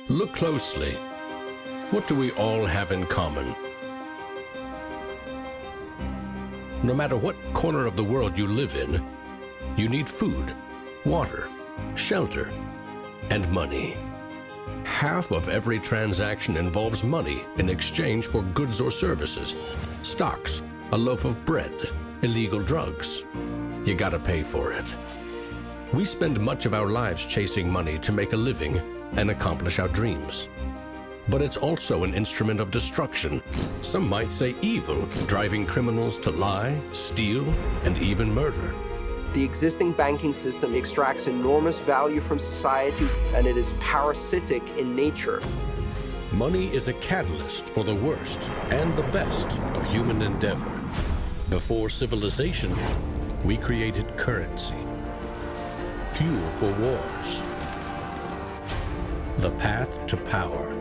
Look closely. What do we all have in common? No matter what corner of the world you live in, you need food, water, shelter, and money. Half of every transaction involves money in exchange for goods or services, stocks, a loaf of bread, illegal drugs. You gotta pay for it. We spend much of our lives chasing money to make a living and accomplish our dreams. But it's also an instrument of destruction. Some might say evil, driving criminals to lie, steal, and even murder. The existing banking system extracts enormous value from society, and it is parasitic in nature. Money is a catalyst for the worst and the best of human endeavor. Before civilization, we created currency, fuel for wars, the path to power,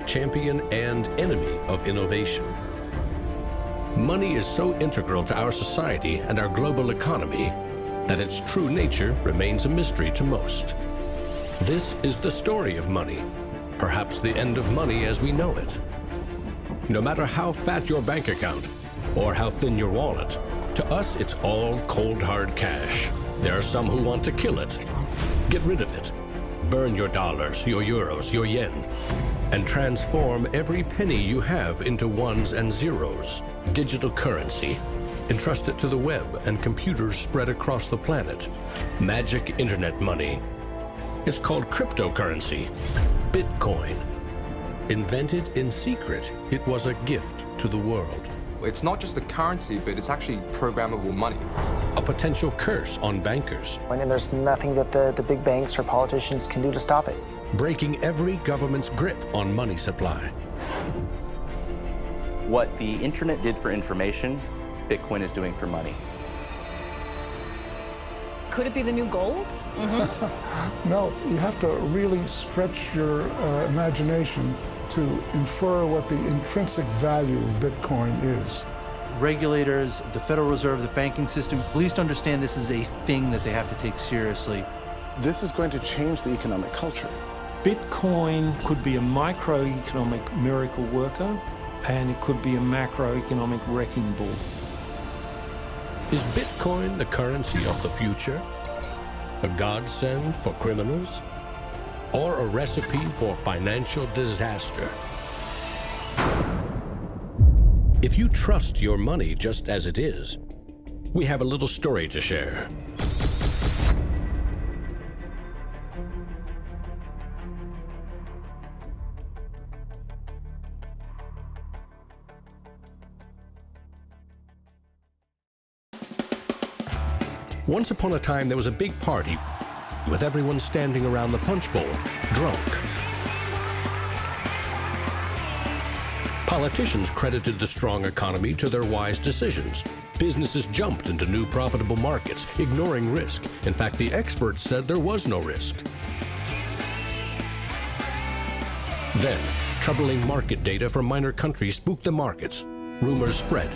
champion and enemy of innovation. Money is so integral to our society and our global economy that its true nature remains a mystery to most. This is the story of money, perhaps the end of money as we know it. No matter how fat your bank account or how thin your wallet, to us it's all cold hard cash. There are some who want to kill it. Get rid of it. Burn your dollars, your euros, your yen, and transform every penny you have into ones and zeros. Digital currency. Entrust it to the web and computers spread across the planet. Magic internet money. It's called cryptocurrency. Bitcoin. Invented in secret, it was a gift to the world. It's not just a currency, but it's actually programmable money. A potential curse on bankers. And there's nothing that the big banks or politicians can do to stop it. Breaking every government's grip on money supply. What the internet did for information, Bitcoin is doing for money. Could it be the new gold? No, you have to really stretch your imagination to infer what the intrinsic value of Bitcoin is. Regulators, the Federal Reserve, the banking system, at least understand this is a thing that they have to take seriously. This is going to change the economic culture. Bitcoin could be a microeconomic miracle worker, and it could be a macroeconomic wrecking ball. Is Bitcoin the currency of the future? A godsend for criminals? Or a recipe for financial disaster? If you trust your money just as it is, we have a little story to share. Once upon a time, there was a big party with everyone standing around the punch bowl, drunk. Politicians credited the strong economy to their wise decisions. Businesses jumped into new profitable markets, ignoring risk. In fact, the experts said there was no risk. Then, troubling market data from minor countries spooked the markets. Rumors spread.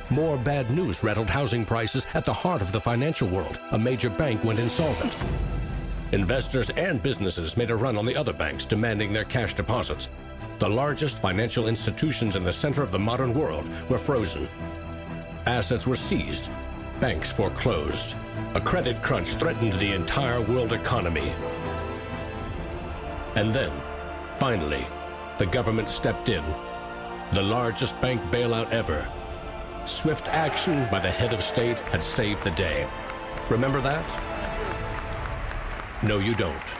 More bad news rattled housing prices at the heart of the financial world. A major bank went insolvent. Investors and businesses made a run on the other banks, demanding their cash deposits. The largest financial institutions in the center of the modern world were frozen. Assets were seized. Banks foreclosed. A credit crunch threatened the entire world economy. And then, finally, the government stepped in. The largest bank bailout ever. Swift action by the head of state had saved the day. Remember that? No, you don't.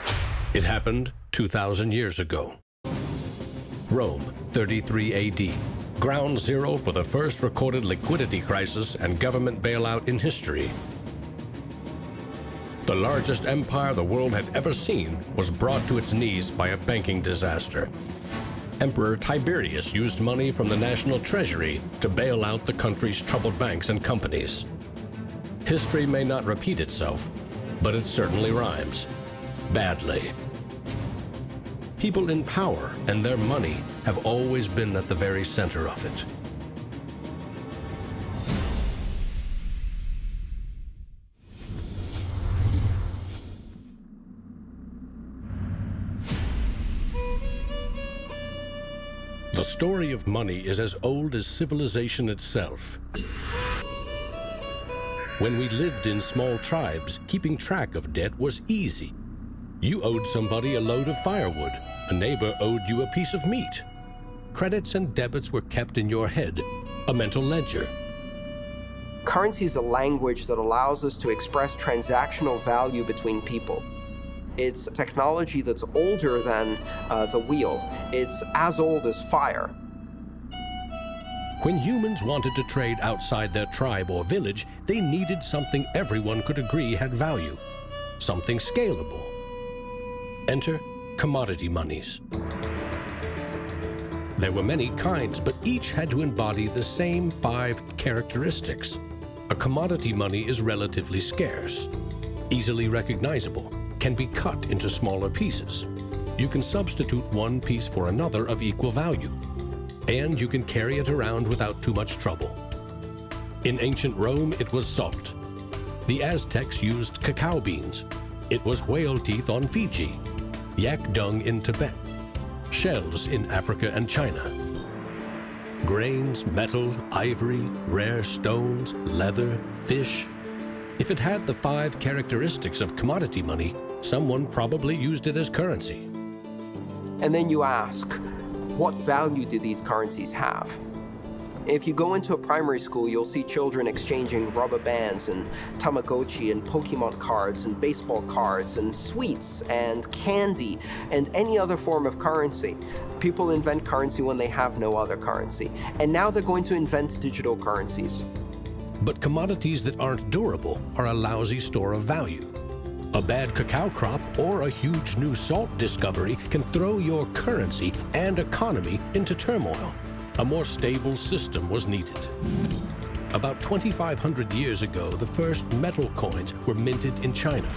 It happened 2,000 years ago. Rome, 33 AD. Ground zero for the first recorded liquidity crisis and government bailout in history. The largest empire the world had ever seen was brought to its knees by a banking disaster. Emperor Tiberius used money from the national treasury to bail out the country's troubled banks and companies. History may not repeat itself, but it certainly rhymes. Badly. People in power and their money have always been at the very center of it. The story of money is as old as civilization itself. When we lived in small tribes, keeping track of debt was easy. You owed somebody a load of firewood. A neighbor owed you a piece of meat. Credits and debits were kept in your head, a mental ledger. Currency is a language that allows us to express transactional value between people. It's technology that's older than the wheel. It's as old as fire. When humans wanted to trade outside their tribe or village, they needed something everyone could agree had value, something scalable. Enter commodity monies. There were many kinds, but each had to embody the same 5 characteristics. A commodity money is relatively scarce, easily recognizable, can be cut into smaller pieces. You can substitute one piece for another of equal value, and you can carry it around without too much trouble. In ancient Rome, it was salt. The Aztecs used cacao beans. It was whale teeth on Fiji, yak dung in Tibet, shells in Africa and China. Grains, metal, ivory, rare stones, leather, fish. If it had the 5 characteristics of commodity money, someone probably used it as currency. And then you ask, what value do these currencies have? If you go into a primary school, you'll see children exchanging rubber bands and Tamagotchi and Pokemon cards and baseball cards and sweets and candy and any other form of currency. People invent currency when they have no other currency. And now they're going to invent digital currencies. But commodities that aren't durable are a lousy store of value. A bad cacao crop or a huge new salt discovery can throw your currency and economy into turmoil. A more stable system was needed. About 2,500 years ago, the first metal coins were minted in China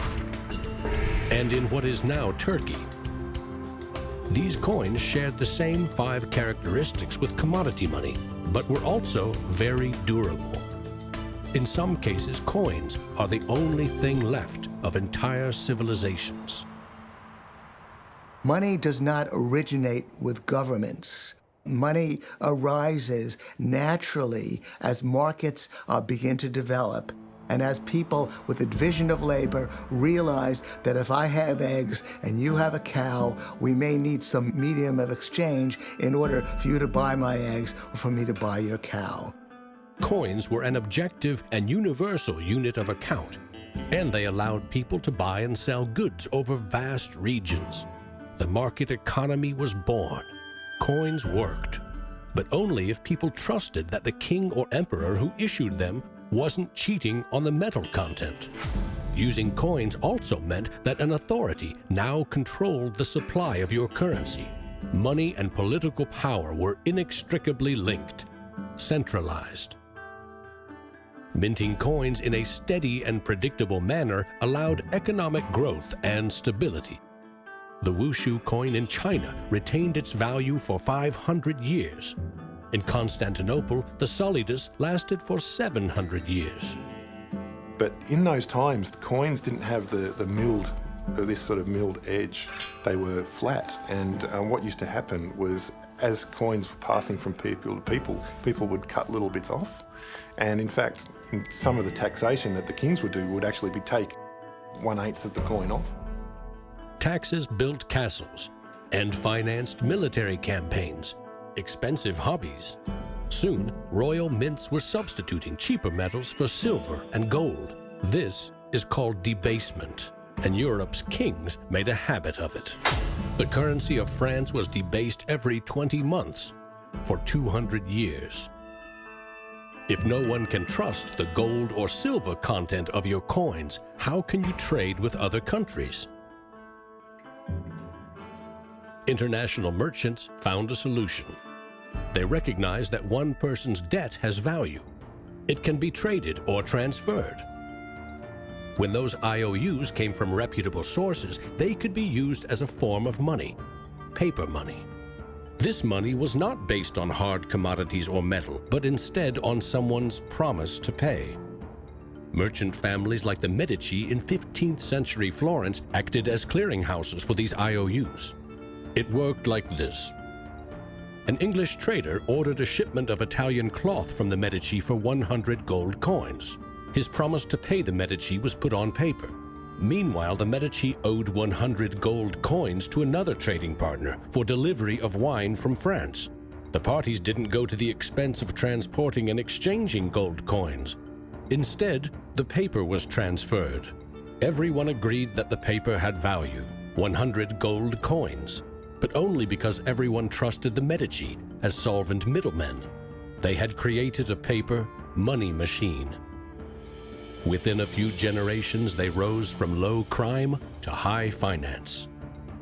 and in what is now Turkey. These coins shared the same 5 characteristics with commodity money, but were also very durable. In some cases, coins are the only thing left of entire civilizations. Money does not originate with governments. Money arises naturally as markets begin to develop and as people with a division of labor realize that if I have eggs and you have a cow, we may need some medium of exchange in order for you to buy my eggs or for me to buy your cow. Coins were an objective and universal unit of account, and they allowed people to buy and sell goods over vast regions. The market economy was born. Coins worked, but only if people trusted that the king or emperor who issued them wasn't cheating on the metal content. Using coins also meant that an authority now controlled the supply of your currency. Money and political power were inextricably linked, centralized. Minting coins in a steady and predictable manner allowed economic growth and stability. The Wushu coin in China retained its value for 500 years. In Constantinople, the solidus lasted for 700 years. But in those times, the coins didn't have the milled, this sort of milled edge. They were flat, and what used to happen was as coins were passing from people to people, people would cut little bits off. And in fact, in some of the taxation that the kings would do would actually be take 1/8 of the coin off. Taxes built castles and financed military campaigns, expensive hobbies. Soon, royal mints were substituting cheaper metals for silver and gold. This is called debasement, and Europe's kings made a habit of it. The currency of France was debased every 20 months for 200 years. If no one can trust the gold or silver content of your coins, how can you trade with other countries? International merchants found a solution. They recognized that one person's debt has value. It can be traded or transferred. When those IOUs came from reputable sources, they could be used as a form of money, paper money. This money was not based on hard commodities or metal, but instead on someone's promise to pay. Merchant families like the Medici in 15th century Florence acted as clearinghouses for these IOUs. It worked like this. an English trader ordered a shipment of Italian cloth from the Medici for 100 gold coins. His promise to pay the Medici was put on paper. Meanwhile, the Medici owed 100 gold coins to another trading partner for delivery of wine from France. The parties didn't go to the expense of transporting and exchanging gold coins. Instead, the paper was transferred. Everyone agreed that the paper had value, 100 gold coins, but only because everyone trusted the Medici as solvent middlemen. They had created a paper money machine. Within a few generations, they rose from low crime to high finance.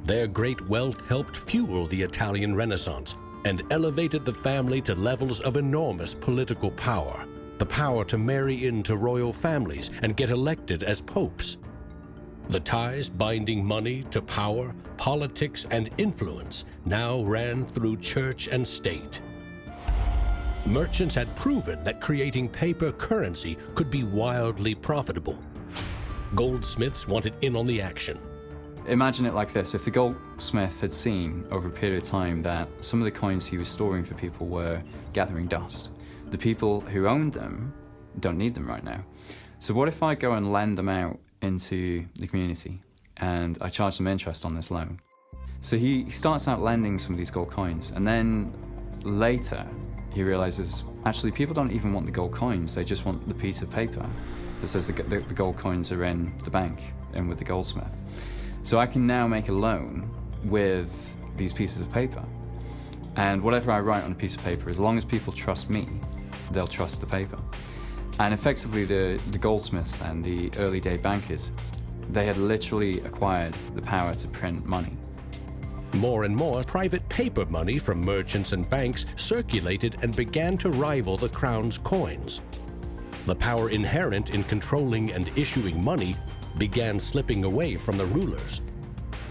Their great wealth helped fuel the Italian Renaissance and elevated the family to levels of enormous political power, the power to marry into royal families and get elected as popes. The ties binding money to power, politics, and influence now ran through church and state. Merchants had proven that creating paper currency could be wildly profitable. Goldsmiths wanted in on the action. Imagine it like this. If the goldsmith had seen over a period of time that some of the coins he was storing for people were gathering dust, the people who owned them don't need them right now. So what if I go and lend them out into the community and I charge them interest on this loan? So he starts out lending some of these gold coins, and then later he realizes actually people don't even want the gold coins, they just want the piece of paper that says the gold coins are in the bank and with the goldsmith. So I can now make a loan with these pieces of paper, and whatever I write on a piece of paper, as long as people trust me, they'll trust the paper. And effectively the goldsmiths and the early day bankers, they had literally acquired the power to print money. More and more private paper money from merchants and banks circulated and began to rival the crown's coins. The power inherent in controlling and issuing money began slipping away from the rulers.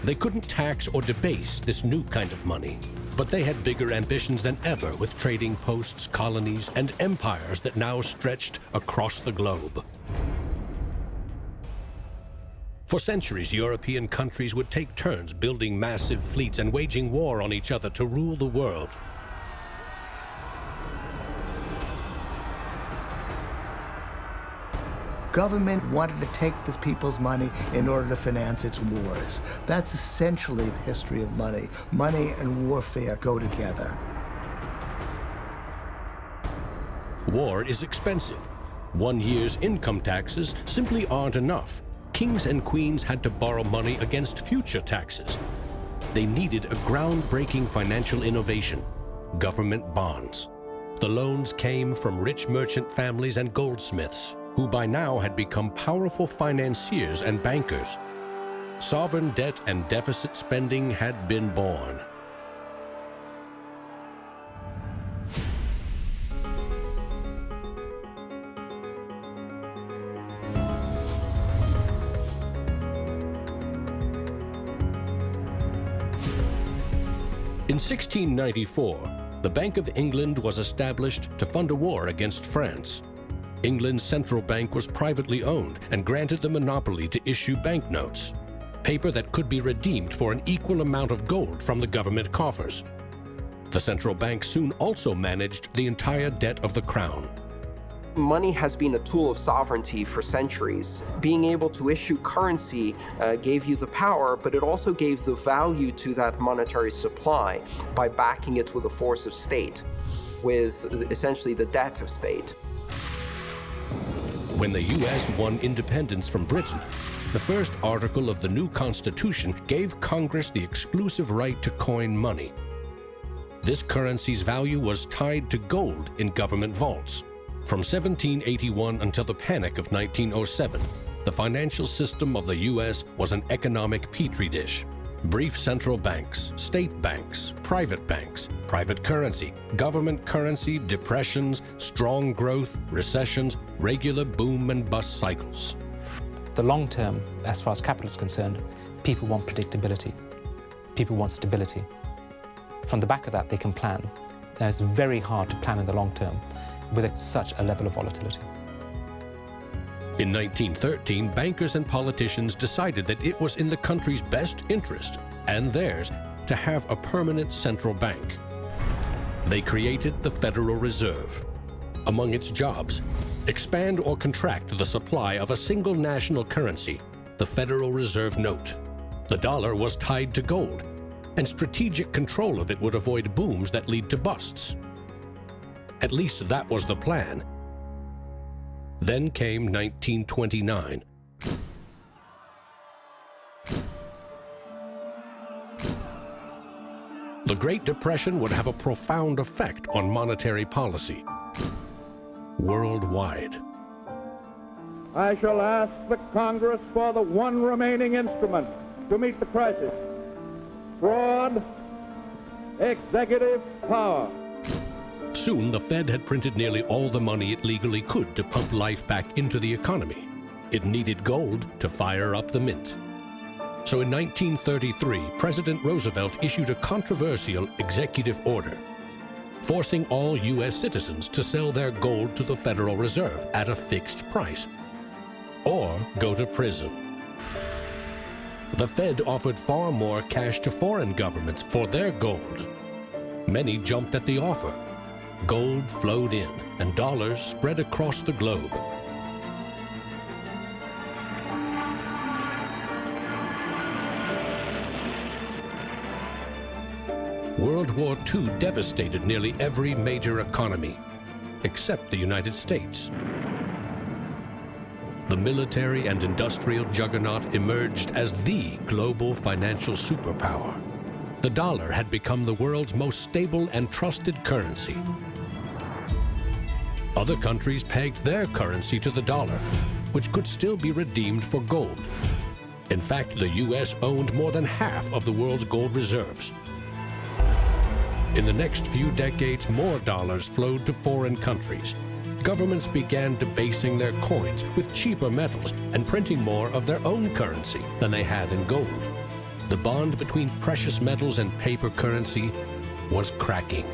They couldn't tax or debase this new kind of money, but they had bigger ambitions than ever with trading posts, colonies, and empires that now stretched across the globe. For centuries, European countries would take turns building massive fleets and waging war on each other to rule the world. Government wanted to take the people's money in order to finance its wars. That's essentially the history of money. Money and warfare go together. War is expensive. 1 year's income taxes simply aren't enough. Kings and queens had to borrow money against future taxes. They needed a groundbreaking financial innovation: government bonds. The loans came from rich merchant families and goldsmiths, who by now had become powerful financiers and bankers. Sovereign debt and deficit spending had been born. In 1694, the Bank of England was established to fund a war against France. England's central bank was privately owned and granted the monopoly to issue banknotes, paper that could be redeemed for an equal amount of gold from the government coffers. The central bank soon also managed the entire debt of the crown. Money has been a tool of sovereignty for centuries. Being able to issue currency gave you the power, but it also gave the value to that monetary supply by backing it with a force of state, with essentially the debt of state. When the U.S. won independence from Britain, the first article of the new Constitution gave Congress the exclusive right to coin money. This currency's value was tied to gold in government vaults. From 1781 until the Panic of 1907, the financial system of the U.S. was an economic petri dish. Brief central banks, state banks, private currency, government currency, depressions, strong growth, recessions, regular boom and bust cycles. The long term, as far as capital is concerned, people want predictability. People want stability. From the back of that, they can plan. Now, it's very hard to plan in the long term with such a level of volatility. In 1913, bankers and politicians decided that it was in the country's best interest, and theirs, to have a permanent central bank. They created the Federal Reserve. Among its jobs, expand or contract the supply of a single national currency, the Federal Reserve note. The dollar was tied to gold, and strategic control of it would avoid booms that lead to busts. At least that was the plan. Then came 1929. The Great Depression would have a profound effect on monetary policy worldwide. I shall ask the Congress for the one remaining instrument to meet the crisis: broad executive power. Soon, the Fed had printed nearly all the money it legally could to pump life back into the economy. It needed gold to fire up the mint. So in 1933, President Roosevelt issued a controversial executive order, forcing all U.S. citizens to sell their gold to the Federal Reserve at a fixed price, or go to prison. The Fed offered far more cash to foreign governments for their gold. Many jumped at the offer. Gold flowed in, and dollars spread across the globe. World War II devastated nearly every major economy, except the United States. The military and industrial juggernaut emerged as the global financial superpower. The dollar had become the world's most stable and trusted currency. Other countries pegged their currency to the dollar, which could still be redeemed for gold. In fact, the U.S. owned more than half of the world's gold reserves. In the next few decades, more dollars flowed to foreign countries. Governments began debasing their coins with cheaper metals and printing more of their own currency than they had in gold. The bond between precious metals and paper currency was cracking.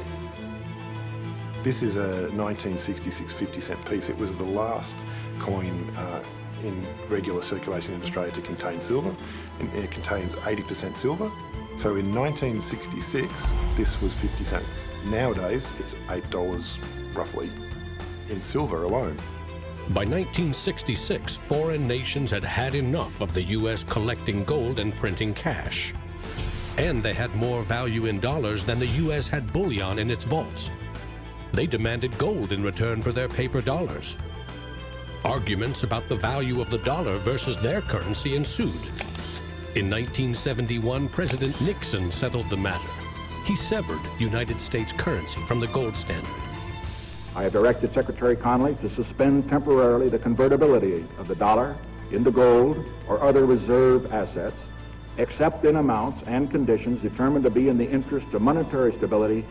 This is a 1966 50-cent piece. It was the last coin in regular circulation in Australia to contain silver. It contains 80% silver. So in 1966, this was 50 cents. Nowadays, it's $8 roughly in silver alone. By 1966, foreign nations had had enough of the U.S. collecting gold and printing cash. And they had more value in dollars than the U.S. had bullion in its vaults. They demanded gold in return for their paper dollars. Arguments about the value of the dollar versus their currency ensued. In 1971, President Nixon settled the matter. He severed United States currency from the gold standard. I have directed Secretary Connally to suspend temporarily the convertibility of the dollar into gold or other reserve assets, except in amounts and conditions determined to be in the interest of monetary stability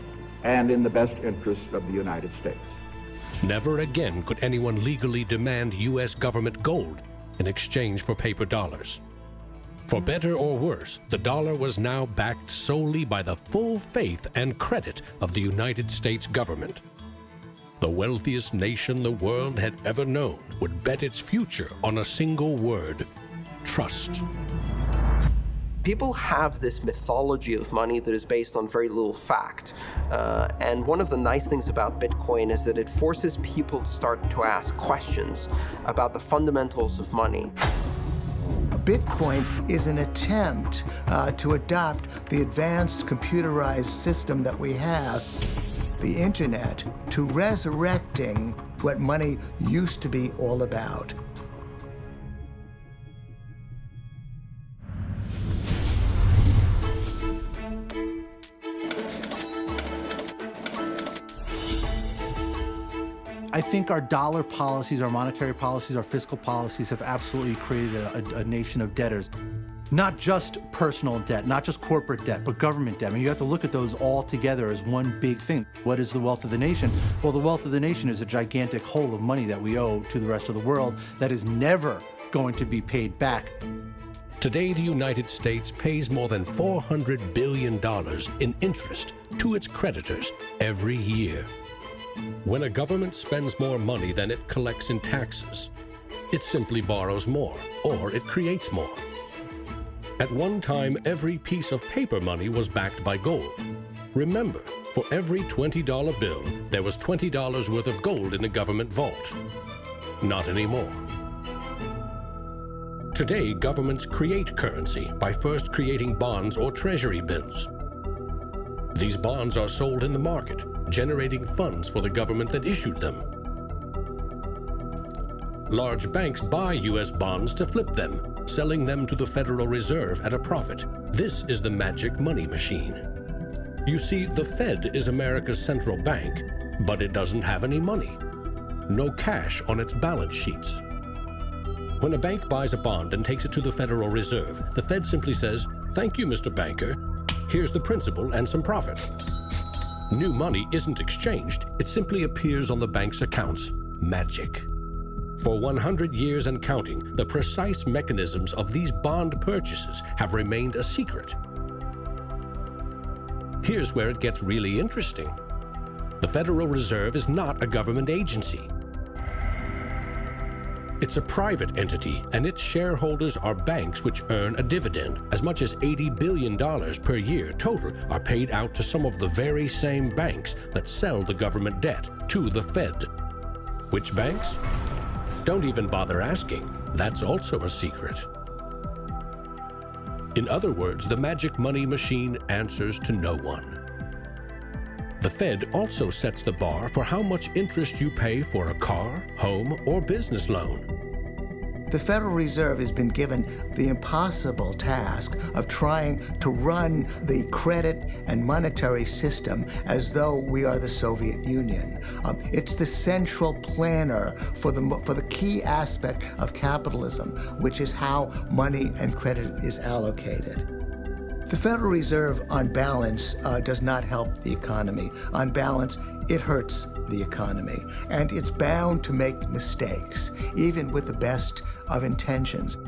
and in the best interest of the United States. Never again could anyone legally demand U.S. government gold in exchange for paper dollars. For better or worse, the dollar was now backed solely by the full faith and credit of the United States government. The wealthiest nation the world had ever known would bet its future on a single word: trust. People have this mythology of money that is based on very little fact. And one of the nice things about Bitcoin is that it forces people to start to ask questions about the fundamentals of money. Bitcoin is an attempt to adopt the advanced computerized system that we have, the internet, to resurrecting what money used to be all about. I think our dollar policies, our monetary policies, our fiscal policies have absolutely created a nation of debtors. Not just personal debt, not just corporate debt, but government debt. I mean, you have to look at those all together as one big thing. What is the wealth of the nation? Well, the wealth of the nation is a gigantic hole of money that we owe to the rest of the world that is never going to be paid back. Today, the United States pays more than $400 billion in interest to its creditors every year. When a government spends more money than it collects in taxes, it simply borrows more, or it creates more. At one time, every piece of paper money was backed by gold. Remember, For every $20 bill, there was $20 worth of gold in a government vault. Not anymore. Today, governments create currency by first creating bonds or treasury bills. These bonds are sold in the market, generating funds for the government that issued them. Large banks buy U.S. bonds to flip them, selling them to the Federal Reserve at a profit. This is the magic money machine. You see, the Fed is America's central bank, but it doesn't have any money. No cash on its balance sheets. When a bank buys a bond and takes it to the Federal Reserve, the Fed simply says, "Thank you, Mr. Banker. Here's the principal and some profit." New money isn't exchanged. It simply appears on the bank's accounts. Magic. For 100 years and counting, the precise mechanisms of these bond purchases have remained a secret. Here's where it gets really interesting. The Federal Reserve is not a government agency. It's a private entity, and its shareholders are banks which earn a dividend. As much as $80 billion per year total are paid out to some of the very same banks that sell the government debt to the Fed. Which banks? Don't even bother asking. That's also a secret. In other words, the magic money machine answers to no one. The Fed also sets the bar for how much interest you pay for a car, home, or business loan. The Federal Reserve has been given the impossible task of trying to run the credit and monetary system as though we are the Soviet Union. It's the central planner for the key aspect of capitalism, which is how money and credit is allocated. The Federal Reserve, on balance, does not help the economy. On balance, it hurts the economy. And it's bound to make mistakes, even with the best of intentions.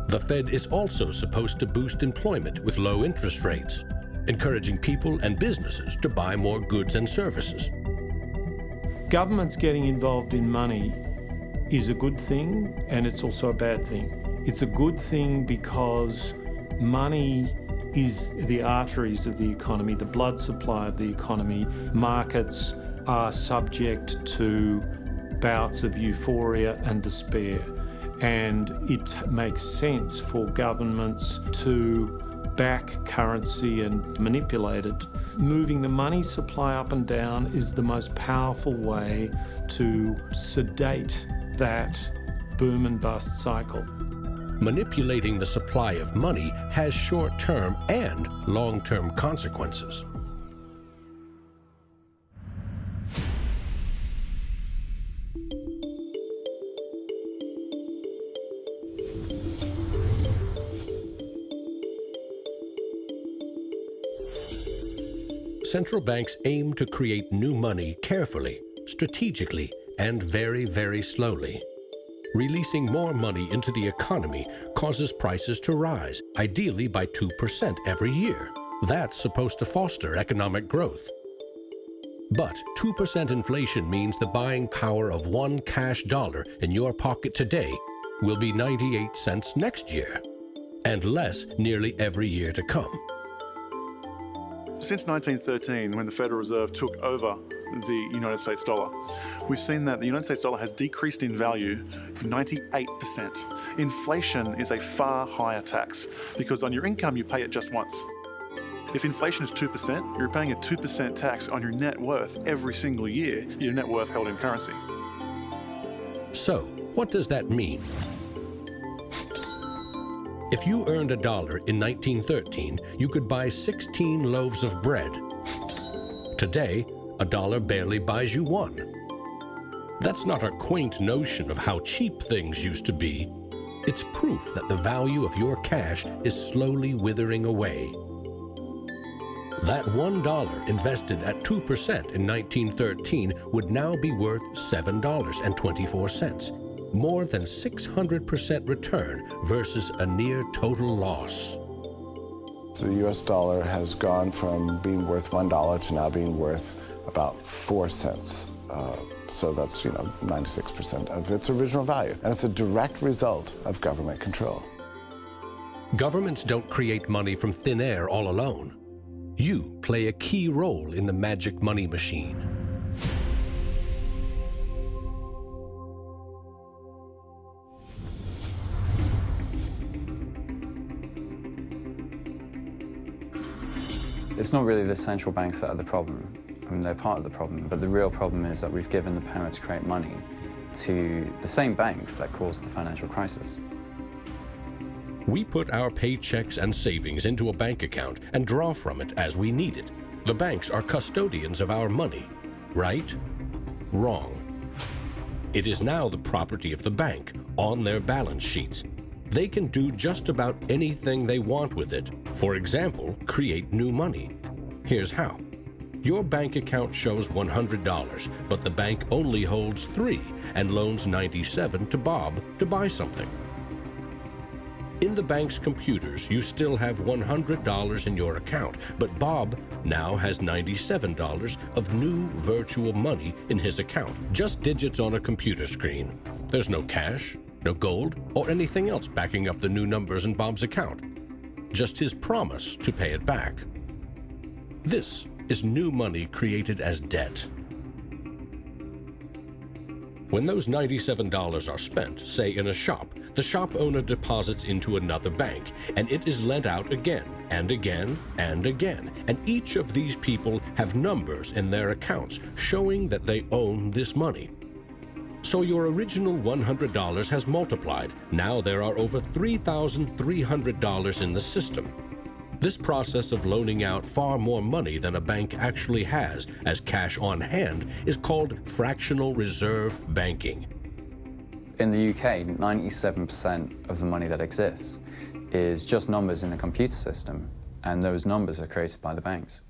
The Fed is also supposed to boost employment with low interest rates, encouraging people and businesses to buy more goods and services. Governments getting involved in money is a good thing, and it's also a bad thing. It's a good thing because money is the arteries of the economy, the blood supply of the economy. Markets are subject to bouts of euphoria and despair, and it makes sense for governments to back currency and manipulate it. Moving the money supply up and down is the most powerful way to sedate that boom and bust cycle. Manipulating the supply of money has short-term and long-term consequences. Central banks aim to create new money carefully, strategically, and very, very slowly. Releasing more money into the economy causes prices to rise, ideally by 2% every year. That's supposed to foster economic growth. But 2% inflation means the buying power of one cash dollar in your pocket today will be 98 cents next year, and less nearly every year to come. Since 1913, when the Federal Reserve took over the United States dollar, we've seen that the United States dollar has decreased in value 98%. Inflation is a far higher tax because on your income you pay it just once. If inflation is 2%, you're paying a 2% tax on your net worth every single year, your net worth held in currency. So, what does that mean? If you earned $1 in 1913, you could buy 16 loaves of bread. Today, $1 barely buys you one. That's not a quaint notion of how cheap things used to be. It's proof that the value of your cash is slowly withering away. That $1 invested at 2% in 1913 would now be worth $7.24. More than 600% return versus a near total loss. The US dollar has gone from being worth $1 to now being worth about 4 cents. So that's, 96% of its original value. And it's a direct result of government control. Governments don't create money from thin air all alone. You play a key role in the magic money machine. It's not really the central banks that are the problem. I mean, they're part of the problem, but the real problem is that we've given the power to create money to the same banks that caused the financial crisis. We put our paychecks and savings into a bank account and draw from it as we need it. The banks are custodians of our money, right? Wrong. It is now the property of the bank on their balance sheets. They can do just about anything they want with it. For example, create new money. Here's how. Your bank account shows $100, but the bank only holds $3 and loans $97 to Bob to buy something. In the bank's computers, you still have $100 in your account, but Bob now has $97 of new virtual money in his account, just digits on a computer screen. There's no cash, no gold, or anything else backing up the new numbers in Bob's account. Just his promise to pay it back. This is new money created as debt. When those $97 are spent, say in a shop, the shop owner deposits into another bank, and it is lent out again, and again, and again. And each of these people have numbers in their accounts showing that they own this money. So your original $100 has multiplied. Now there are over $3,300 in the system. This process of loaning out far more money than a bank actually has as cash on hand is called fractional reserve banking. In the UK, 97% of the money that exists is just numbers in a computer system, and those numbers are created by the banks.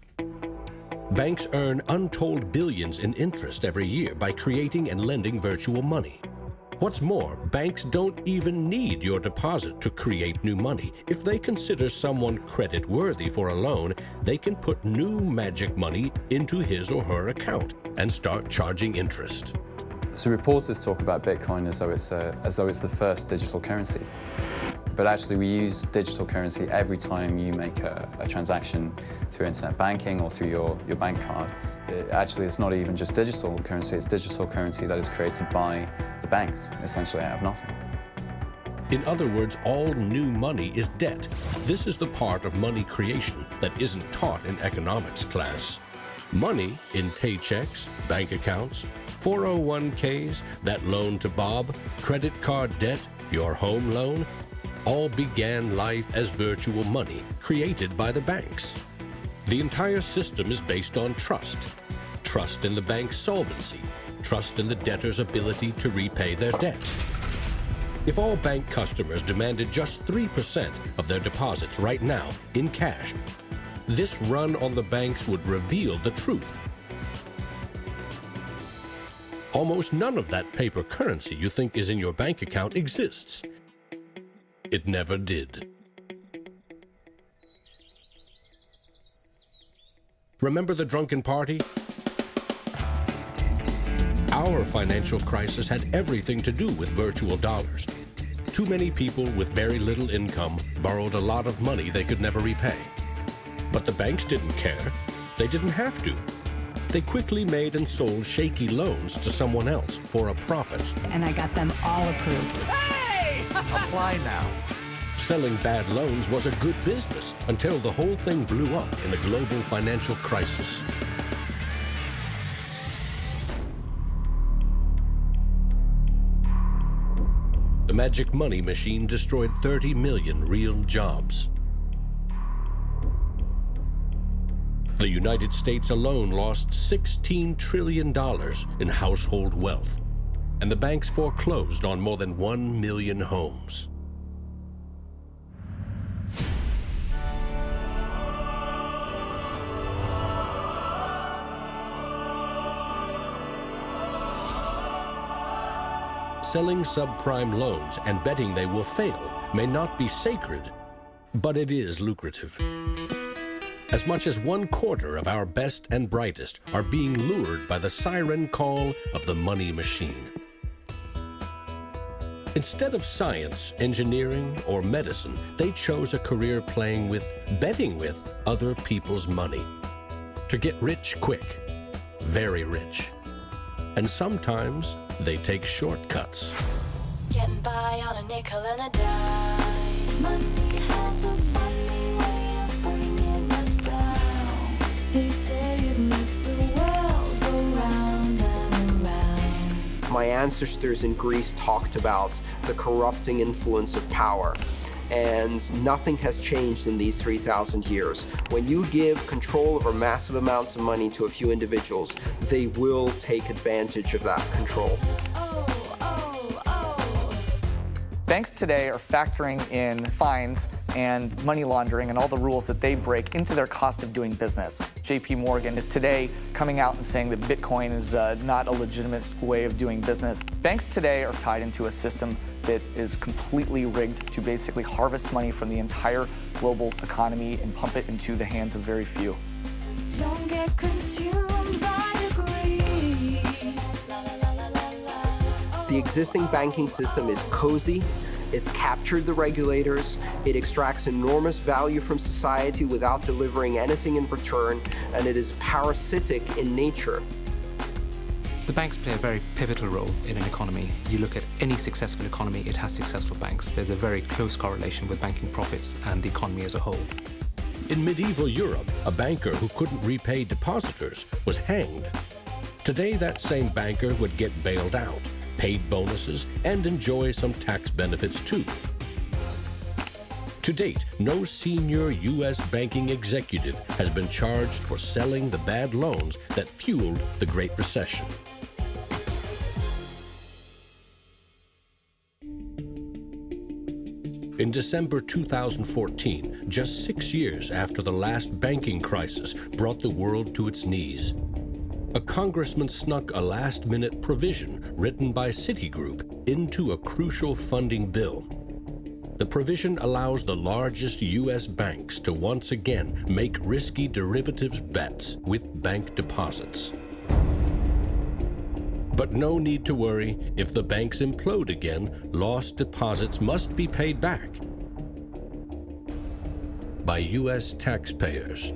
Banks earn untold billions in interest every year by creating and lending virtual money. What's more, banks don't even need your deposit to create new money. If they consider someone credit-worthy for a loan, they can put new magic money into his or her account and start charging interest. So reporters talk about Bitcoin as though it's the first digital currency. But actually we use digital currency every time you make a transaction through internet banking or through your bank card. Actually, it's not even just digital currency, it's digital currency that is created by the banks, essentially out of nothing. In other words, all new money is debt. This is the part of money creation that isn't taught in economics class. Money in paychecks, bank accounts, 401ks, that loan to Bob, credit card debt, your home loan, all began life as virtual money created by the banks. The entire system is based on trust. Trust in the bank's solvency, trust in the debtor's ability to repay their debt. If all bank customers demanded just 3% of their deposits right now in cash, this run on the banks would reveal the truth. Almost none of that paper currency you think is in your bank account exists. It never did. Remember the drunken party? Our financial crisis had everything to do with virtual dollars. Too many people with very little income borrowed a lot of money they could never repay. But the banks didn't care. They didn't have to. They quickly made and sold shaky loans to someone else for a profit. And I got them all approved. Hey! Apply now. Selling bad loans was a good business until the whole thing blew up in the global financial crisis. The magic money machine destroyed 30 million real jobs. The United States alone lost $16 trillion in household wealth, and the banks foreclosed on more than 1 million homes. Selling subprime loans and betting they will fail may not be sacred, but it is lucrative. As much as 1/4 of our best and brightest are being lured by the siren call of the money machine. Instead of science, engineering, or medicine, they chose a career betting with other people's money. To get rich quick, very rich. And sometimes they take shortcuts. Getting by on a nickel and a dime. Money has a funny way of bringing us down. They say it makes the world go round and around. My ancestors in Greece talked about the corrupting influence of power. And nothing has changed in these 3,000 years. When you give control over massive amounts of money to a few individuals, they will take advantage of that control. Banks today are factoring in fines and money laundering and all the rules that they break into their cost of doing business. JP Morgan is today coming out and saying that Bitcoin is not a legitimate way of doing business. Banks today are tied into a system that is completely rigged to basically harvest money from the entire global economy and pump it into the hands of very few. Don't get consumed by greed. The existing banking system is cozy, it's captured the regulators, it extracts enormous value from society without delivering anything in return, and it is parasitic in nature. The banks play a very pivotal role in an economy. You look at any successful economy, it has successful banks. There's a very close correlation with banking profits and the economy as a whole. In medieval Europe, a banker who couldn't repay depositors was hanged. Today, that same banker would get bailed out, paid bonuses, and enjoy some tax benefits too. To date, no senior U.S. banking executive has been charged for selling the bad loans that fueled the Great Recession. In December 2014, just 6 years after the last banking crisis brought the world to its knees, a congressman snuck a last-minute provision written by Citigroup into a crucial funding bill. The provision allows the largest U.S. banks to once again make risky derivatives bets with bank deposits. But no need to worry. If the banks implode again, lost deposits must be paid back by U.S. taxpayers.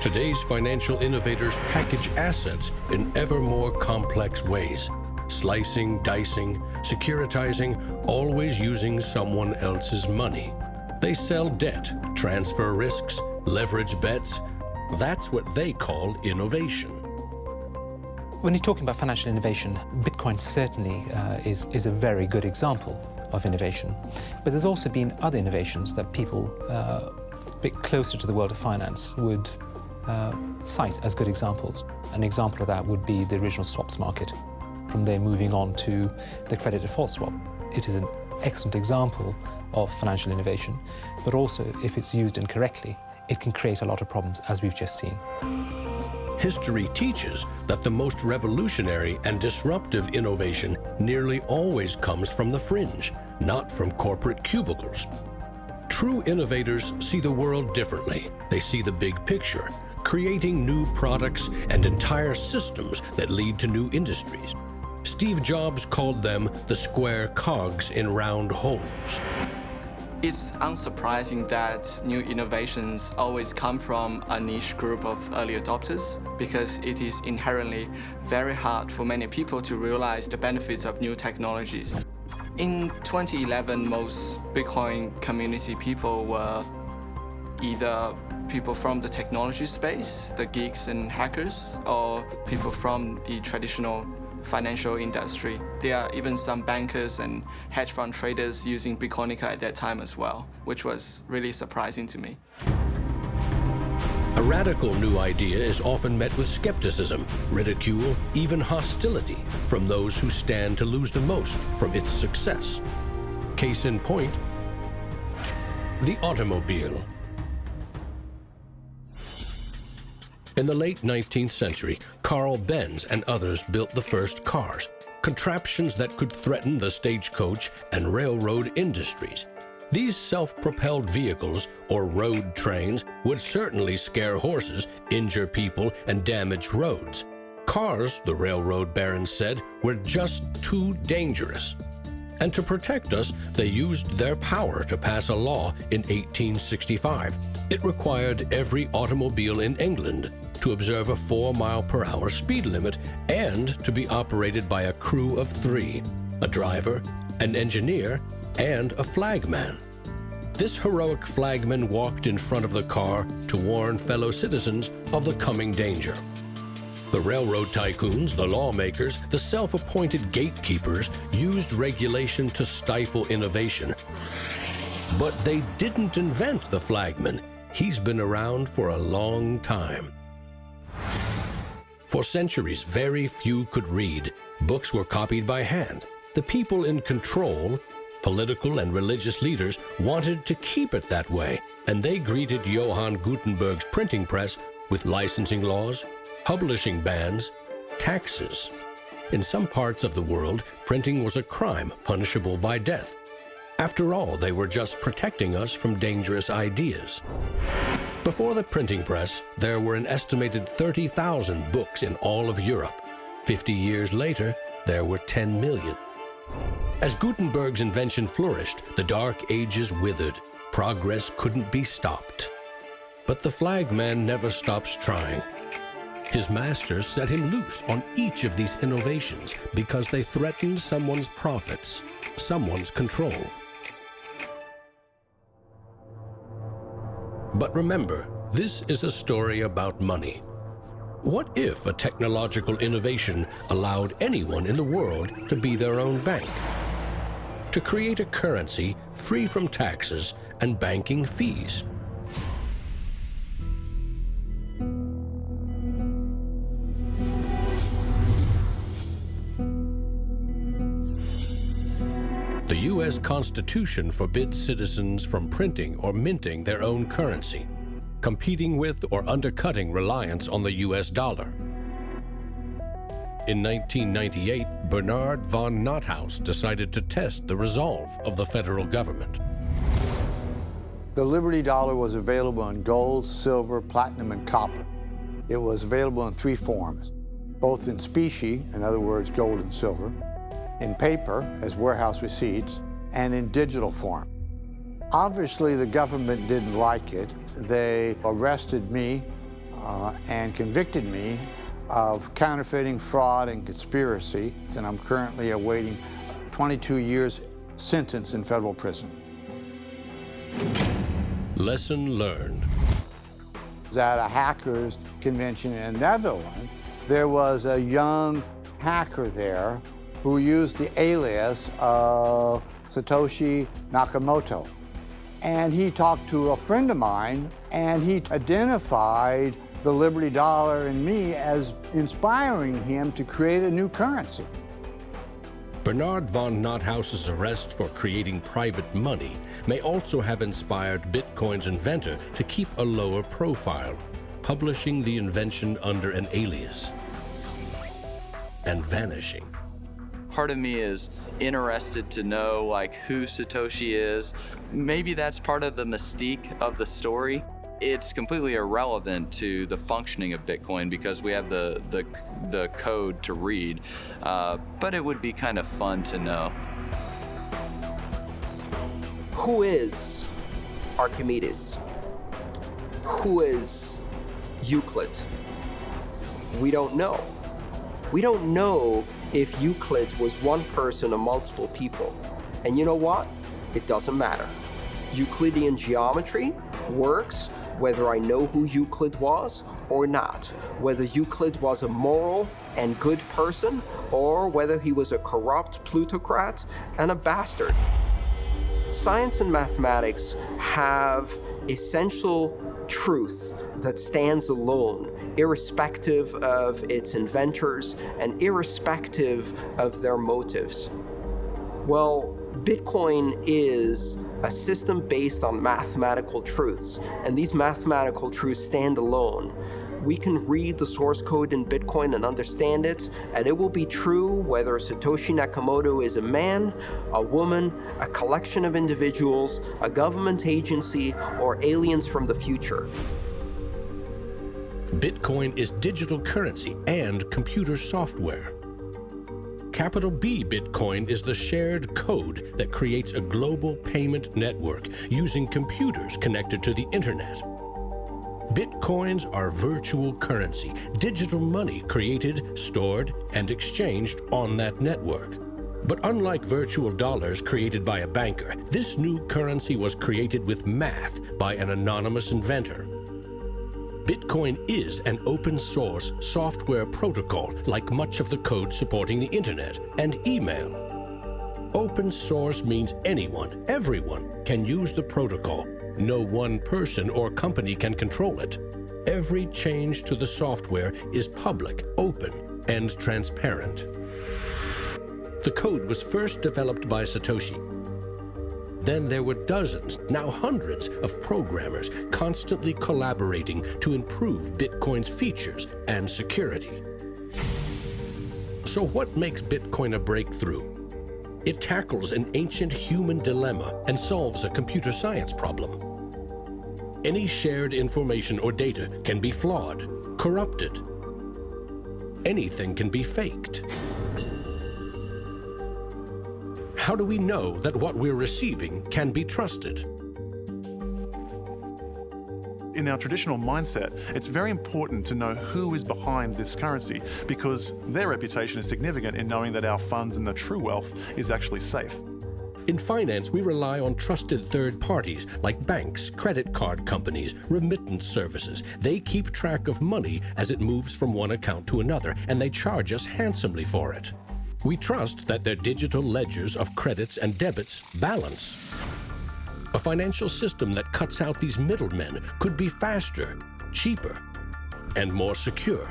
Today's financial innovators package assets in ever more complex ways, slicing, dicing, securitizing, always using someone else's money. They sell debt, transfer risks, leverage bets. That's what they call innovation. When you're talking about financial innovation, Bitcoin certainly is a very good example of innovation. But there's also been other innovations that people a bit closer to the world of finance would cite as good examples. An example of that would be the original swaps market. From there moving on to the credit default swap. It is an excellent example of financial innovation, but also if it's used incorrectly, it can create a lot of problems, as we've just seen. History teaches that the most revolutionary and disruptive innovation nearly always comes from the fringe, not from corporate cubicles. True innovators see the world differently. They see the big picture, creating new products and entire systems that lead to new industries. Steve Jobs called them the square cogs in round holes. It's unsurprising that new innovations always come from a niche group of early adopters, because it is inherently very hard for many people to realize the benefits of new technologies. In 2011, most Bitcoin community people were either people from the technology space, the geeks and hackers, or people from the traditional financial industry. There are even some bankers and hedge fund traders using Bitcoinica at that time as well, which was really surprising to me. A radical new idea is often met with skepticism, ridicule, even hostility from those who stand to lose the most from its success. Case in point, the automobile. In the late 19th century, Carl Benz and others built the first cars, contraptions that could threaten the stagecoach and railroad industries. These self-propelled vehicles, or road trains, would certainly scare horses, injure people, and damage roads. Cars, the railroad barons said, were just too dangerous. And to protect us, they used their power to pass a law in 1865. It required every automobile in England to observe a 4-mile-per-hour speed limit and to be operated by a crew of 3, a driver, an engineer, and a flagman. This heroic flagman walked in front of the car to warn fellow citizens of the coming danger. The railroad tycoons, the lawmakers, the self-appointed gatekeepers used regulation to stifle innovation. But they didn't invent the flagman. He's been around for a long time. For centuries, very few could read. Books were copied by hand. The people in control, political and religious leaders, wanted to keep it that way, and they greeted Johann Gutenberg's printing press with licensing laws, publishing bans, taxes. In some parts of the world, printing was a crime punishable by death. After all, they were just protecting us from dangerous ideas. Before the printing press, there were an estimated 30,000 books in all of Europe. 50 years later, there were 10 million. As Gutenberg's invention flourished, the Dark Ages withered. Progress couldn't be stopped. But the flagman never stops trying. His masters set him loose on each of these innovations because they threatened someone's profits, someone's control. But remember, this is a story about money. What if a technological innovation allowed anyone in the world to be their own bank? To create a currency free from taxes and banking fees? The U.S. Constitution forbids citizens from printing or minting their own currency, competing with or undercutting reliance on the U.S. dollar. In 1998, Bernard von Nothaus decided to test the resolve of the federal government. The Liberty Dollar was available in gold, silver, platinum, and copper. It was available in 3 forms, both in specie, in other words, gold and silver, in paper, as warehouse receipts, and in digital form. Obviously, the government didn't like it. They arrested me and convicted me of counterfeiting, fraud, and conspiracy, and I'm currently awaiting 22 years sentence in federal prison. Lesson learned. At a hackers convention in the Netherlands, there was a young hacker there who used the alias of Satoshi Nakamoto. And he talked to a friend of mine, and he identified the Liberty Dollar and me as inspiring him to create a new currency. Bernard von Nothaus's arrest for creating private money may also have inspired Bitcoin's inventor to keep a lower profile, publishing the invention under an alias and vanishing. Part of me is interested to know who Satoshi is. Maybe that's part of the mystique of the story. It's completely irrelevant to the functioning of Bitcoin because we have the code to read, but it would be kind of fun to know. Who is Archimedes? Who is Euclid? We don't know. We don't know if Euclid was one person or multiple people. And you know what? It doesn't matter. Euclidean geometry works whether I know who Euclid was or not, whether Euclid was a moral and good person or whether he was a corrupt plutocrat and a bastard. Science and mathematics have essential truth that stands alone, irrespective of its inventors and irrespective of their motives. Well, Bitcoin is a system based on mathematical truths, and these mathematical truths stand alone. We can read the source code in Bitcoin and understand it, and it will be true whether Satoshi Nakamoto is a man, a woman, a collection of individuals, a government agency, or aliens from the future. Bitcoin is digital currency and computer software. Capital B Bitcoin is the shared code that creates a global payment network using computers connected to the internet. Bitcoins are virtual currency, digital money created, stored, and exchanged on that network. But unlike virtual dollars created by a banker, this new currency was created with math by an anonymous inventor. Bitcoin is an open-source software protocol like much of the code supporting the internet and email. Open source means anyone, everyone, can use the protocol. No one person or company can control it. Every change to the software is public, open, and transparent. The code was first developed by Satoshi. Then there were dozens, now hundreds, of programmers constantly collaborating to improve Bitcoin's features and security. So what makes Bitcoin a breakthrough? It tackles an ancient human dilemma and solves a computer science problem. Any shared information or data can be flawed, corrupted. Anything can be faked. How do we know that what we're receiving can be trusted? In our traditional mindset, it's very important to know who is behind this currency because their reputation is significant in knowing that our funds and the true wealth is actually safe. In finance, we rely on trusted third parties like banks, credit card companies, remittance services. They keep track of money as it moves from one account to another, and they charge us handsomely for it. We trust that their digital ledgers of credits and debits balance. A financial system that cuts out these middlemen could be faster, cheaper, and more secure.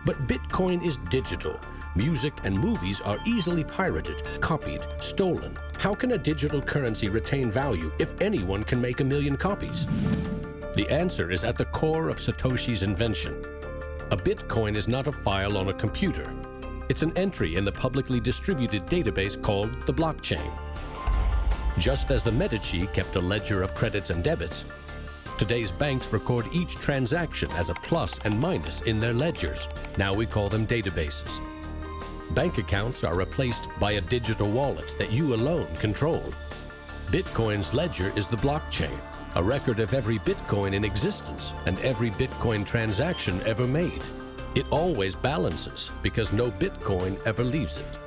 But Bitcoin is digital. Music and movies are easily pirated, copied, stolen. How can a digital currency retain value if anyone can make 1 million copies? The answer is at the core of Satoshi's invention. A Bitcoin is not a file on a computer. It's an entry in the publicly distributed database called the blockchain. Just as the Medici kept a ledger of credits and debits, today's banks record each transaction as a plus and minus in their ledgers. Now we call them databases. Bank accounts are replaced by a digital wallet that you alone control. Bitcoin's ledger is the blockchain, a record of every Bitcoin in existence and every Bitcoin transaction ever made. It always balances because no Bitcoin ever leaves it.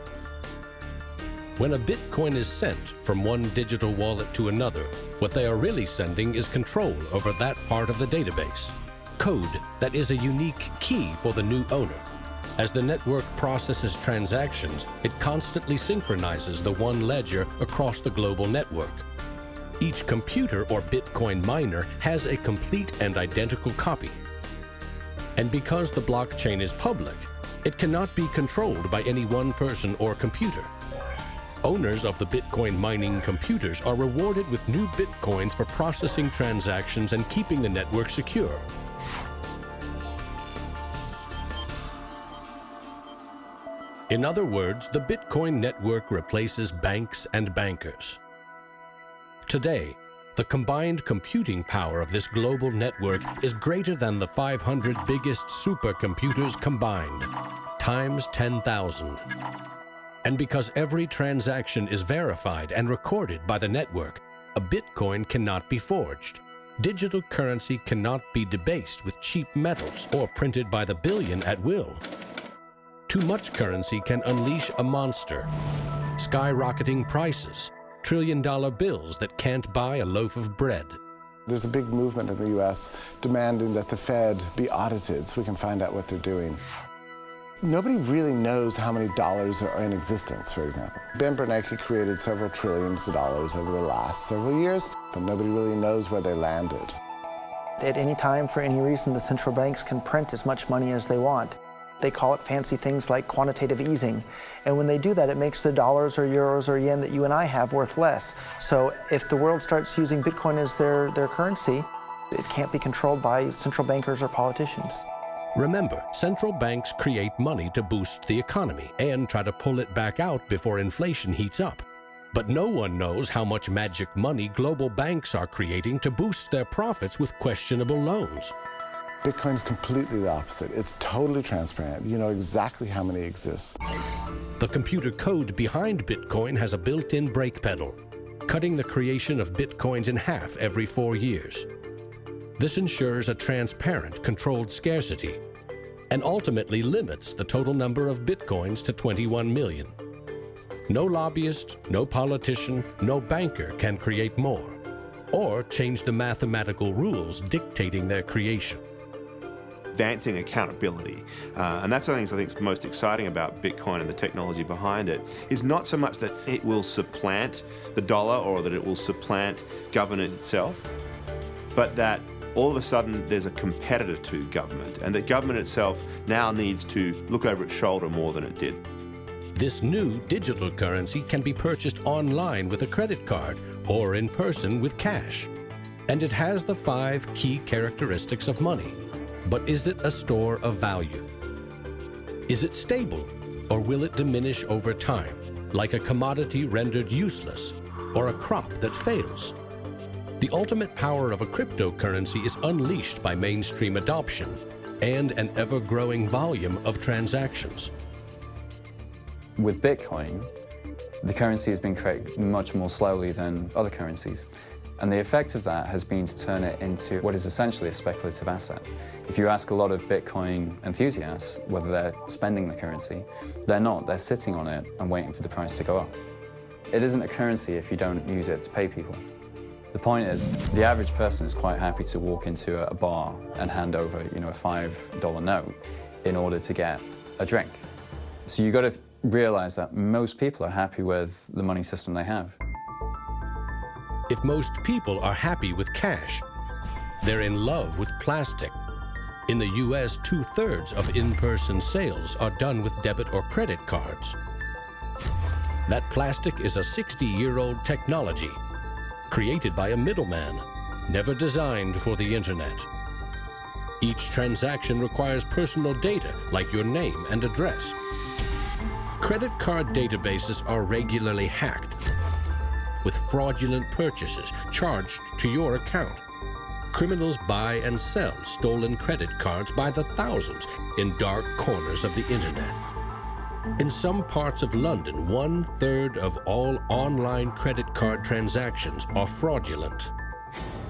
When a Bitcoin is sent from one digital wallet to another, what they are really sending is control over that part of the database. Code that is a unique key for the new owner. As the network processes transactions, it constantly synchronizes the one ledger across the global network. Each computer or Bitcoin miner has a complete and identical copy. And because the blockchain is public, it cannot be controlled by any one person or computer. Owners of the Bitcoin mining computers are rewarded with new Bitcoins for processing transactions and keeping the network secure. In other words, the Bitcoin network replaces banks and bankers. Today, the combined computing power of this global network is greater than the 500 biggest supercomputers combined, times 10,000. And because every transaction is verified and recorded by the network, a Bitcoin cannot be forged. Digital currency cannot be debased with cheap metals or printed by the billion at will. Too much currency can unleash a monster, skyrocketing prices, trillion-dollar bills that can't buy a loaf of bread. There's a big movement in the U.S. demanding that the Fed be audited so we can find out what they're doing. Nobody really knows how many dollars are in existence, for example. Ben Bernanke created several trillions of dollars over the last several years, but nobody really knows where they landed. At any time, for any reason, the central banks can print as much money as they want. They call it fancy things like quantitative easing. And when they do that, it makes the dollars or euros or yen that you and I have worth less. So if the world starts using Bitcoin as their currency, It can't be controlled by central bankers or politicians. Remember, central banks create money to boost the economy and try to pull it back out before inflation heats up. But no one knows how much magic money global banks are creating to boost their profits with questionable loans. Bitcoin is completely the opposite. It's totally transparent. You know exactly how many exist. The computer code behind Bitcoin has a built-in brake pedal, cutting the creation of Bitcoins in half every 4 years. This ensures a transparent, controlled scarcity and ultimately limits the total number of Bitcoins to 21 million. No lobbyist, no politician, no banker can create more or change the mathematical rules dictating their creation. Advancing accountability. And that's one of the things I think is most exciting about Bitcoin and the technology behind it, is not so much that it will supplant the dollar or that it will supplant government itself, but that all of a sudden there's a competitor to government, and that government itself now needs to look over its shoulder more than it did. This new digital currency can be purchased online with a credit card or in person with cash. And it has the 5 key characteristics of money. But is it a store of value? Is it stable, or will it diminish over time, like a commodity rendered useless or a crop that fails? The ultimate power of a cryptocurrency is unleashed by mainstream adoption and an ever-growing volume of transactions. With Bitcoin, the currency has been created much more slowly than other currencies. And the effect of that has been to turn it into what is essentially a speculative asset. If you ask a lot of Bitcoin enthusiasts whether they're spending the currency, they're not. They're sitting on it and waiting for the price to go up. It isn't a currency if you don't use it to pay people. The point is, the average person is quite happy to walk into a bar and hand over, a $5 note in order to get a drink. So you've got to realize that most people are happy with the money system they have. If most people are happy with cash, they're in love with plastic. In the US, 2/3 of in-person sales are done with debit or credit cards. That plastic is a 60-year-old technology, created by a middleman, never designed for the internet. Each transaction requires personal data, like your name and address. Credit card databases are regularly hacked, with fraudulent purchases charged to your account. Criminals buy and sell stolen credit cards by the thousands in dark corners of the internet. In some parts of London, 1/3 of all online credit card transactions are fraudulent.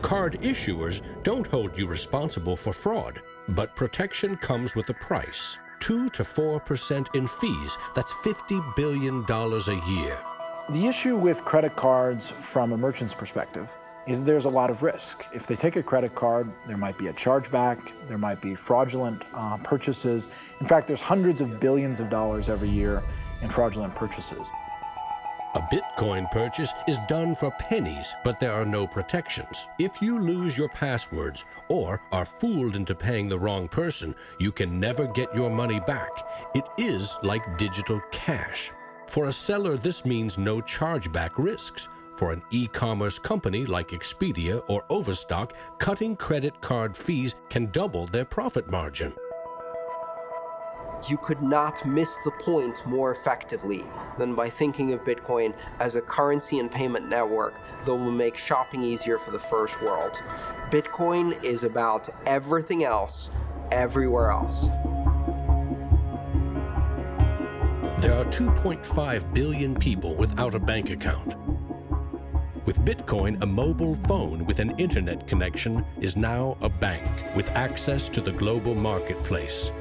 Card issuers don't hold you responsible for fraud, but protection comes with a price. 2 to 4% in fees. That's $50 billion a year. The issue with credit cards from a merchant's perspective is there's a lot of risk. If they take a credit card, there might be a chargeback, there might be fraudulent purchases. In fact, there's hundreds of billions of dollars every year in fraudulent purchases. A Bitcoin purchase is done for pennies, but there are no protections. If you lose your passwords or are fooled into paying the wrong person, you can never get your money back. It is like digital cash. For a seller, this means no chargeback risks. For an e-commerce company like Expedia or Overstock, cutting credit card fees can double their profit margin. You could not miss the point more effectively than by thinking of Bitcoin as a currency and payment network that will make shopping easier for the first world. Bitcoin is about everything else, everywhere else. There are 2.5 billion people without a bank account. With Bitcoin, a mobile phone with an internet connection is now a bank with access to the global marketplace.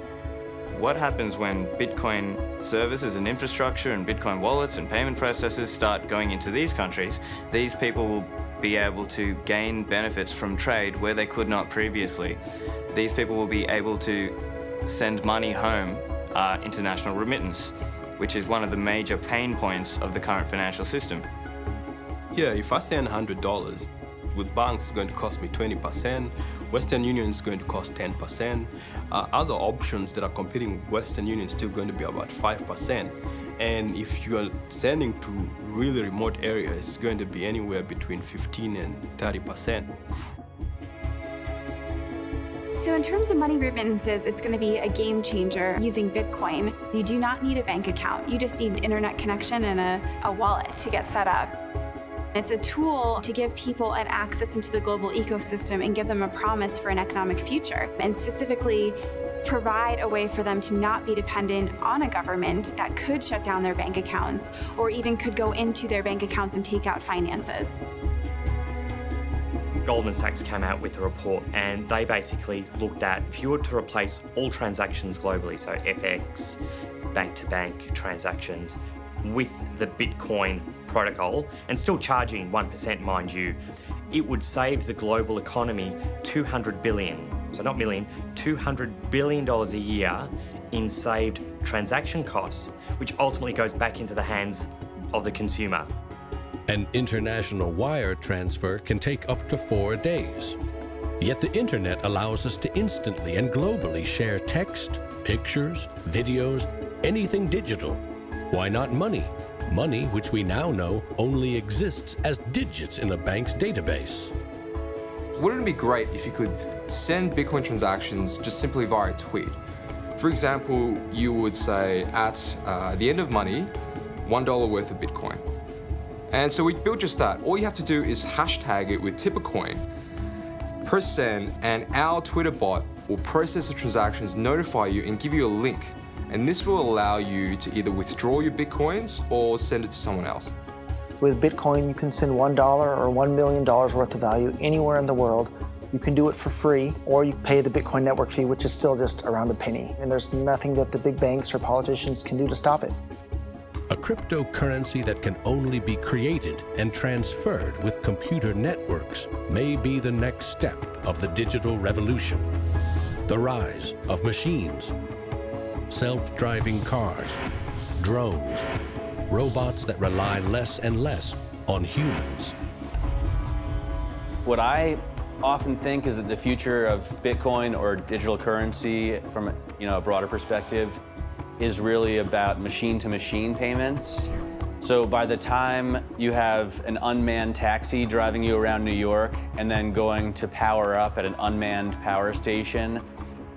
What happens when Bitcoin services and infrastructure and Bitcoin wallets and payment processors start going into these countries? These people will be able to gain benefits from trade where they could not previously. These people will be able to send money home, international remittance, which is one of the major pain points of the current financial system. Here, if I send $100, with banks it's going to cost me 20%, Western Union is going to cost 10%, other options that are competing with Western Union is still going to be about 5%. And if you are sending to really remote areas, it's going to be anywhere between 15 and 30%. So in terms of money remittances, it's going to be a game changer using Bitcoin. You do not need a bank account. You just need an internet connection and a wallet to get set up. It's a tool to give people an access into the global ecosystem and give them a promise for an economic future, and specifically provide a way for them to not be dependent on a government that could shut down their bank accounts or even could go into their bank accounts and take out finances. Goldman Sachs came out with a report and they basically looked at if you were to replace all transactions globally, so FX, bank-to-bank transactions, with the Bitcoin protocol, and still charging 1%, mind you, it would save the global economy $200 billion, so not million, $200 billion a year in saved transaction costs, which ultimately goes back into the hands of the consumer. An international wire transfer can take up to 4 days. Yet the internet allows us to instantly and globally share text, pictures, videos, anything digital. Why not money? Money, which we now know only exists as digits in a bank's database. Wouldn't it be great if you could send Bitcoin transactions just simply via a tweet? For example, you would say at the end of money, $1 worth of Bitcoin. And so we built just that. All you have to do is hashtag it with TipperCoin, press send, and our Twitter bot will process the transactions, notify you, and give you a link. And this will allow you to either withdraw your Bitcoins or send it to someone else. With Bitcoin, you can send $1 or $1 million worth of value anywhere in the world. You can do it for free, or you pay the Bitcoin network fee, which is still just around a penny. And there's nothing that the big banks or politicians can do to stop it. A cryptocurrency that can only be created and transferred with computer networks may be the next step of the digital revolution. The rise of machines, self-driving cars, drones, robots that rely less and less on humans. What I often think is that the future of Bitcoin or digital currency from a broader perspective is really about machine-to-machine payments. So by the time you have an unmanned taxi driving you around New York and then going to power up at an unmanned power station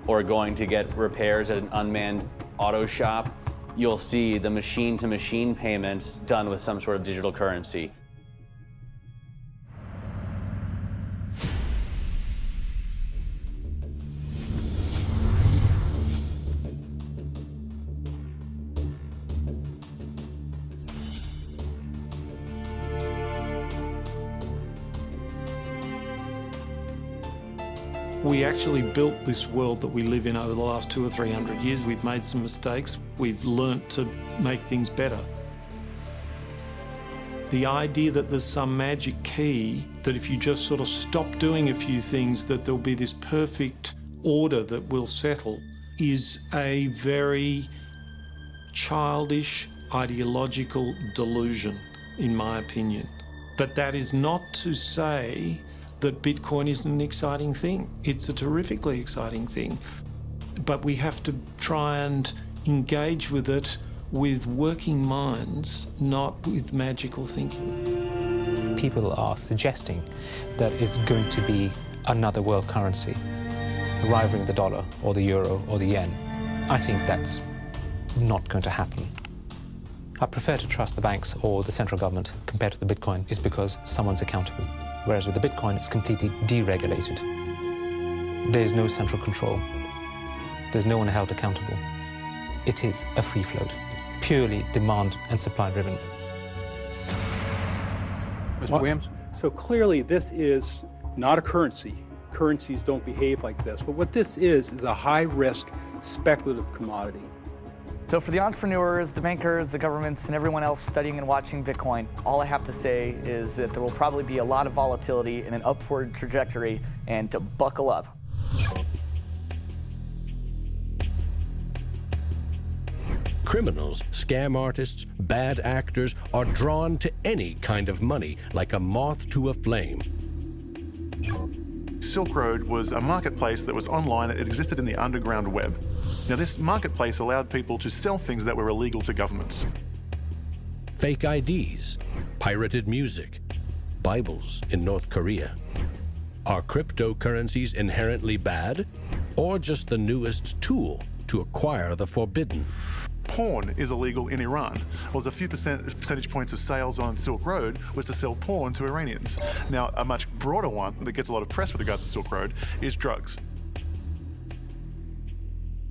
or going to get repairs at an unmanned auto shop, you'll see the machine-to-machine payments done with some sort of digital currency. We actually built this world that we live in over the last 200 or 300 years. We've made some mistakes. We've learnt to make things better. The idea that there's some magic key, that if you just sort of stop doing a few things, that there'll be this perfect order that will settle, is a very childish, ideological delusion, in my opinion. But that is not to say that Bitcoin isn't an exciting thing. It's a terrifically exciting thing. But we have to try and engage with it with working minds, not with magical thinking. People are suggesting that it's going to be another world currency, rivaling the dollar or the euro or the yen. I think that's not going to happen. I prefer to trust the banks or the central government compared to the Bitcoin is because someone's accountable. Whereas with the Bitcoin, it's completely deregulated. There's no central control. There's no one held accountable. It is a free float. It's purely demand and supply driven. Mr. Williams? So clearly this is not a currency. Currencies don't behave like this. But what this is a high-risk speculative commodity. So for the entrepreneurs, the bankers, the governments, and everyone else studying and watching Bitcoin, all I have to say is that there will probably be a lot of volatility and an upward trajectory, and to buckle up. Criminals, scam artists, bad actors are drawn to any kind of money like a moth to a flame. Silk Road was a marketplace that was online. It existed in the underground web. Now, this marketplace allowed people to sell things that were illegal to governments. Fake IDs, pirated music, Bibles in North Korea. Are cryptocurrencies inherently bad? or just the newest tool to acquire the forbidden? Porn is illegal in Iran. Well, there's a few percentage points of sales on Silk Road was to sell porn to Iranians. Now, a much broader one that gets a lot of press with regards to Silk Road is drugs.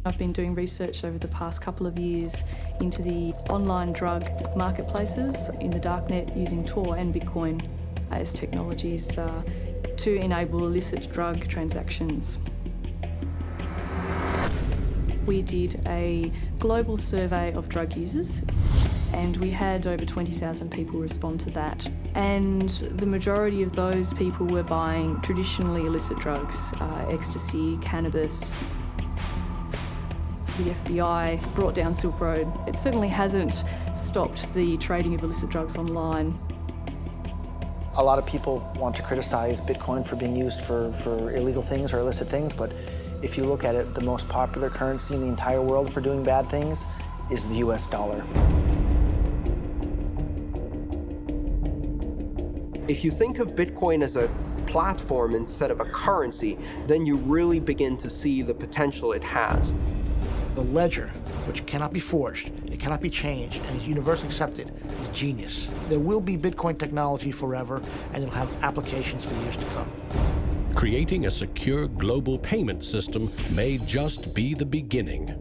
I've been doing research over the past couple of years into the online drug marketplaces in the darknet using Tor and Bitcoin as technologies to enable illicit drug transactions. We did a global survey of drug users, and we had over 20,000 people respond to that. And the majority of those people were buying traditionally illicit drugs, ecstasy, cannabis. The FBI brought down Silk Road. It certainly hasn't stopped the trading of illicit drugs online. A lot of people want to criticize Bitcoin for being used for illegal things or illicit things, but if you look at it, the most popular currency in the entire world for doing bad things is the US dollar. If you think of Bitcoin as a platform instead of a currency, then you really begin to see the potential it has. The ledger, which cannot be forged, it cannot be changed, and is universally accepted, is genius. There will be Bitcoin technology forever, and it'll have applications for years to come. Creating a secure global payment system may just be the beginning.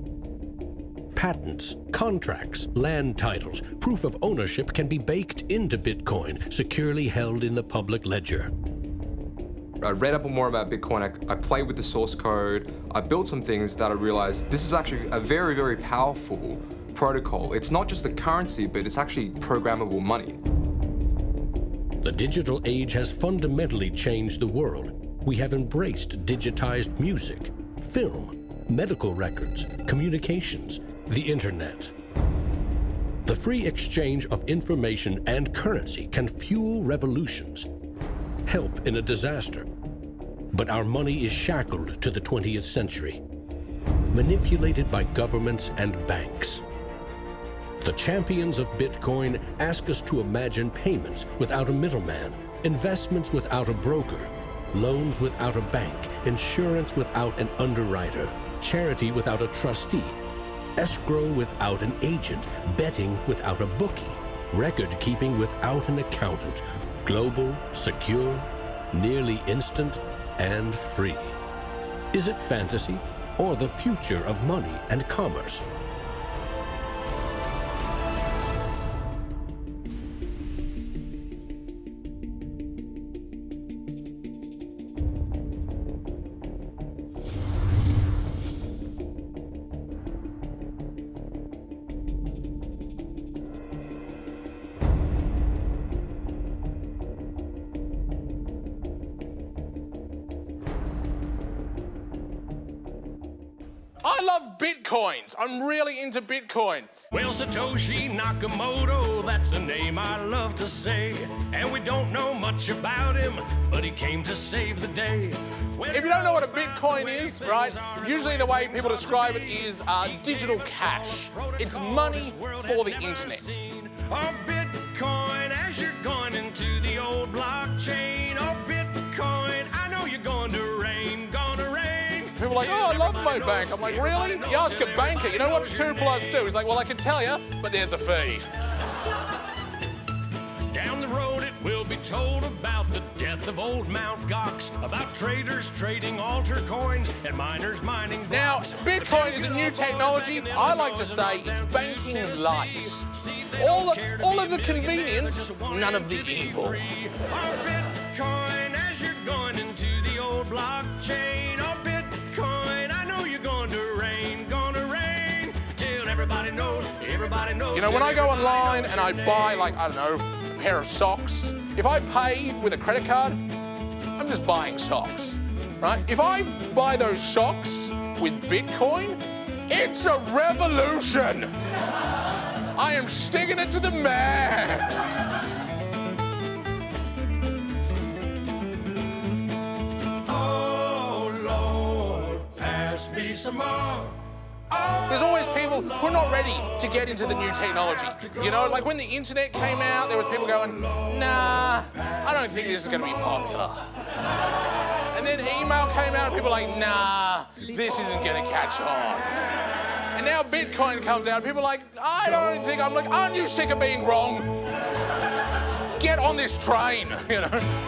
Patents, contracts, land titles, proof of ownership can be baked into Bitcoin, securely held in the public ledger. I read up more about Bitcoin, I played with the source code, I built some things that I realized this is actually a very, very powerful protocol. It's not just a currency, but it's actually programmable money. The digital age has fundamentally changed the world. We have embraced digitized music, film, medical records, communications, the internet. The free exchange of information and currency can fuel revolutions, help in a disaster. But our money is shackled to the 20th century, manipulated by governments and banks. The champions of Bitcoin ask us to imagine payments without a middleman, investments without a broker, loans without a bank, insurance without an underwriter, charity without a trustee, escrow without an agent, betting without a bookie, record keeping without an accountant, global, secure, nearly instant, and free. Is it fantasy or the future of money and commerce? I love Bitcoins. I'm really into Bitcoin. Well, Satoshi Nakamoto, that's a name I love to say. And we don't know much about him, but he came to save the day. If you don't know what a Bitcoin is, right, usually the way people describe it is digital cash. It's money for the internet. Oh, Bitcoin, as you're going into the old blockchain. Oh, Bitcoin, I know you're going to rain, gonna rain. People are like, oh, I love my bank. I'm like, really? You ask a banker, you know what's 2 + 2? He's like, well, I can tell you, but there's a fee. Down the road it will be told about the death of old Mt. Gox, about traders trading altar coins and miners mining blocks. Now, Bitcoin is a new technology. I like to say it's banking light. All of the convenience, none of the evil. Bitcoin, as you're going into the old blockchain. Oh, Bitcoin, I know you're going to rain, till everybody knows, You know, when I go online and I buy, like, I don't know, a pair of socks, if I pay with a credit card, I'm just buying socks, right? If I buy those socks with Bitcoin, it's a revolution. I am sticking it to the man. Me some more. There's always people who are not ready to get into the new technology. You know, like when the internet came out, there was people going, nah, I don't think this is going to be popular. And then email came out, and people were like, nah, this isn't going to catch on. And now Bitcoin comes out, people are like, I don't think, I'm like, aren't you sick of being wrong? Get on this train, you know?